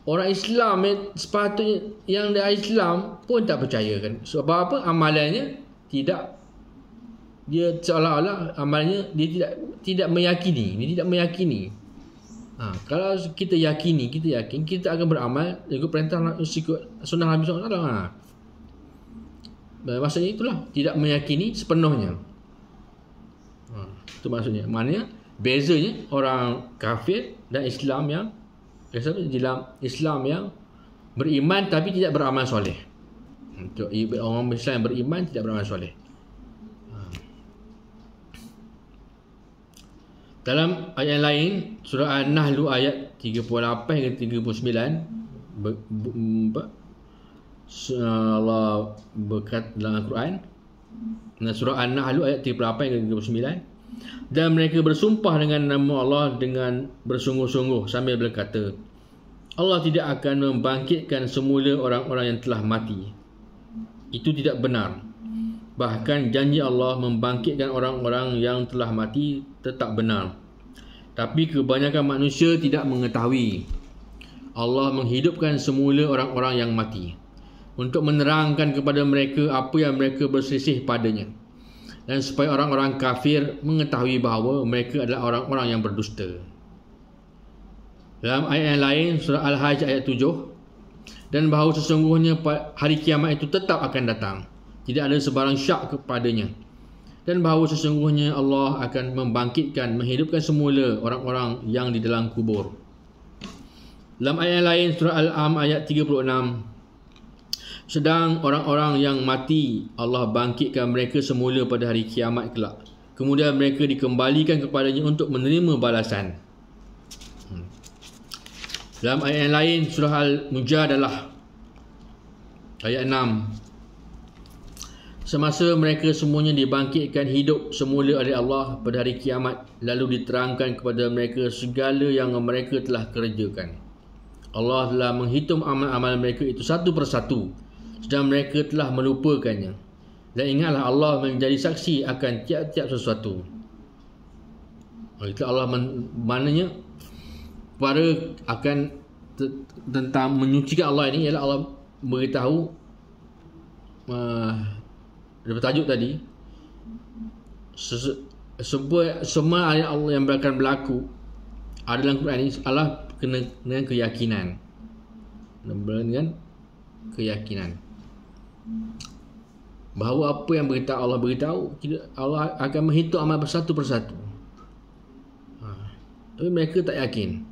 orang Islam sepatutnya yang dah Islam pun tak percaya kan. Sebab apa? Amalannya tidak, dia seolah-olah amalnya dia tidak meyakini, dia tidak meyakini. Kalau kita yakin, kita akan beramal ikut perintah, ikut sunnah Nabi SAW. Maksudnya itulah, tidak meyakini sepenuhnya. Itu maksudnya. Maknanya bezanya orang kafir dan Islam yang Islam yang beriman tapi tidak beramal soleh. Untuk orang Islam yang beriman tidak beramal soleh. Dalam ayat lain, surah An-Nahl ayat 38 hingga 39, Allah berkata dalam Al-Quran, surah An-Nahl ayat 38 hingga 39, dan mereka bersumpah dengan nama Allah dengan bersungguh-sungguh sambil berkata, Allah tidak akan membangkitkan semula orang-orang yang telah mati. Itu tidak benar. Bahkan janji Allah membangkitkan orang-orang yang telah mati tetap benar. Tapi kebanyakan manusia tidak mengetahui. Allah menghidupkan semula orang-orang yang mati untuk menerangkan kepada mereka apa yang mereka berselisih padanya, dan supaya orang-orang kafir mengetahui bahawa mereka adalah orang-orang yang berdusta. Dalam ayat yang lain, surah Al-Hajj ayat 7, dan bahawa sesungguhnya hari kiamat itu tetap akan datang, tidak ada sebarang syak kepadanya, dan bahawa sesungguhnya Allah akan membangkitkan, menghidupkan semula orang-orang yang di dalam kubur. Dalam ayat lain, surah Al-Am ayat 36, sedang orang-orang yang mati Allah bangkitkan mereka semula pada hari kiamat kelak, kemudian mereka dikembalikan kepadanya untuk menerima balasan. Dalam ayat yang lain, surah Al-Mujadalah ayat 6, semasa mereka semuanya dibangkitkan hidup semula oleh Allah pada hari kiamat, lalu diterangkan kepada mereka segala yang mereka telah kerjakan. Allah telah menghitung amal-amal mereka itu satu persatu, sedang mereka telah melupakannya. Dan ingatlah Allah menjadi saksi akan tiap-tiap sesuatu. Itu Allah maknanya perkara akan tentang menyucikan Allah ini ialah Allah beritahu daripada tajuk tadi, semua ayat Allah yang akan berlaku ada dalam Quran ini Allah kena dengan keyakinan, dengan keyakinan bahawa apa yang Allah beritahu, Allah akan menghitung amal bersatu persatu. Tapi mereka tak yakin.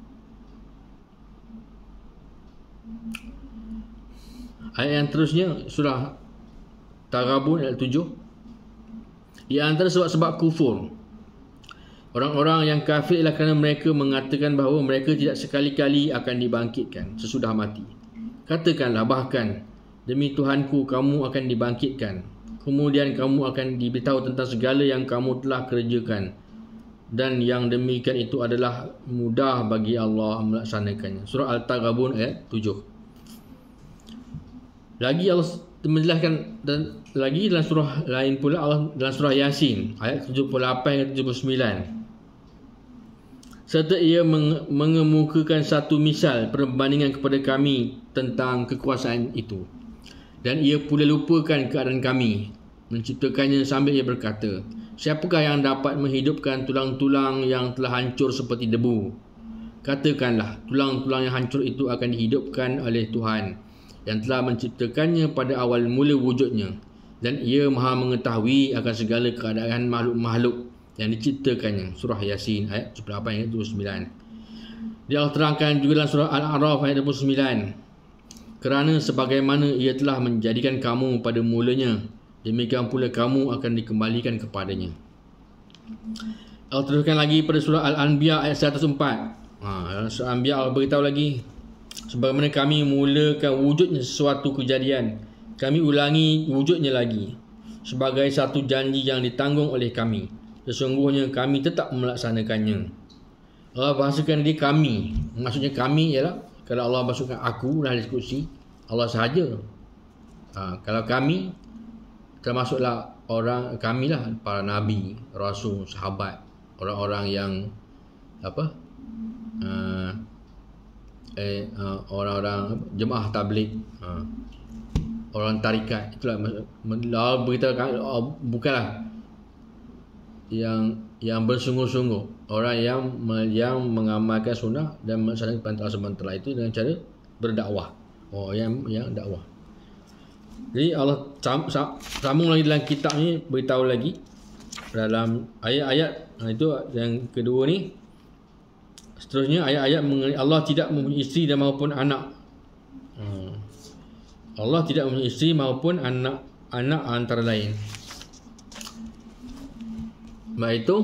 Ayat yang terusnya, surah Taghabun ayat 7, di antara sebab-sebab kufur orang-orang yang kafir ialah kerana mereka mengatakan bahawa mereka tidak sekali-kali akan dibangkitkan sesudah mati. Katakanlah, bahkan demi Tuhanku kamu akan dibangkitkan, kemudian kamu akan diberitahu tentang segala yang kamu telah kerjakan, dan yang demikian itu adalah mudah bagi Allah melaksanakannya. Surah Al-Taghabun ayat 7. Lagi Allah menjelaskan, dan lagi dalam surah lain pula Allah dalam surah Yasin ayat 78 hingga 79, serta ia mengemukakan satu misal perbandingan kepada kami tentang kekuasaan itu, dan ia pula lupakan keadaan kami menciptakannya sambil ia berkata, siapakah yang dapat menghidupkan tulang-tulang yang telah hancur seperti debu? Katakanlah, tulang-tulang yang hancur itu akan dihidupkan oleh Tuhan yang telah menciptakannya pada awal mula wujudnya, dan ia maha mengetahui akan segala keadaan makhluk-makhluk yang diciptakannya. Surah Yasin ayat 78 hingga 29. Dia Allah terangkan juga dalam surah Al-A'raf ayat 29, kerana sebagaimana ia telah menjadikan kamu pada mulanya, demikian pula kamu akan dikembalikan kepadanya. Allah teruskan lagi pada surah Al-Anbiya ayat 104. Surah Al-Anbiya Allah beritahu lagi, sebagaimana kami mulakan wujudnya sesuatu kejadian, kami ulangi wujudnya lagi sebagai satu janji yang ditanggung oleh kami. Sesungguhnya kami tetap melaksanakannya. Allah bahasakan dia kami. Maksudnya kami ialah, kalau Allah masukkan aku dalam diskusi, Allah sahaja. Kalau kami, termasuklah orang kami lah, para nabi, rasul, sahabat, orang-orang yang orang-orang jemaah tabligh, orang tarikat. Itulah beritahu bukanlah yang bersungguh-sungguh, orang yang mengamalkan sunnah dan melaksanakan perintah sementara itu dengan cara berdakwah. Yang dakwah. Jadi Allah sambung lagi dalam kitab ni, beritahu lagi dalam ayat-ayat itu yang kedua ni. Seterusnya ayat-ayat mengenai Allah tidak mempunyai isteri dan maupun anak. Allah tidak mempunyai isteri maupun anak antara lain. Baik itu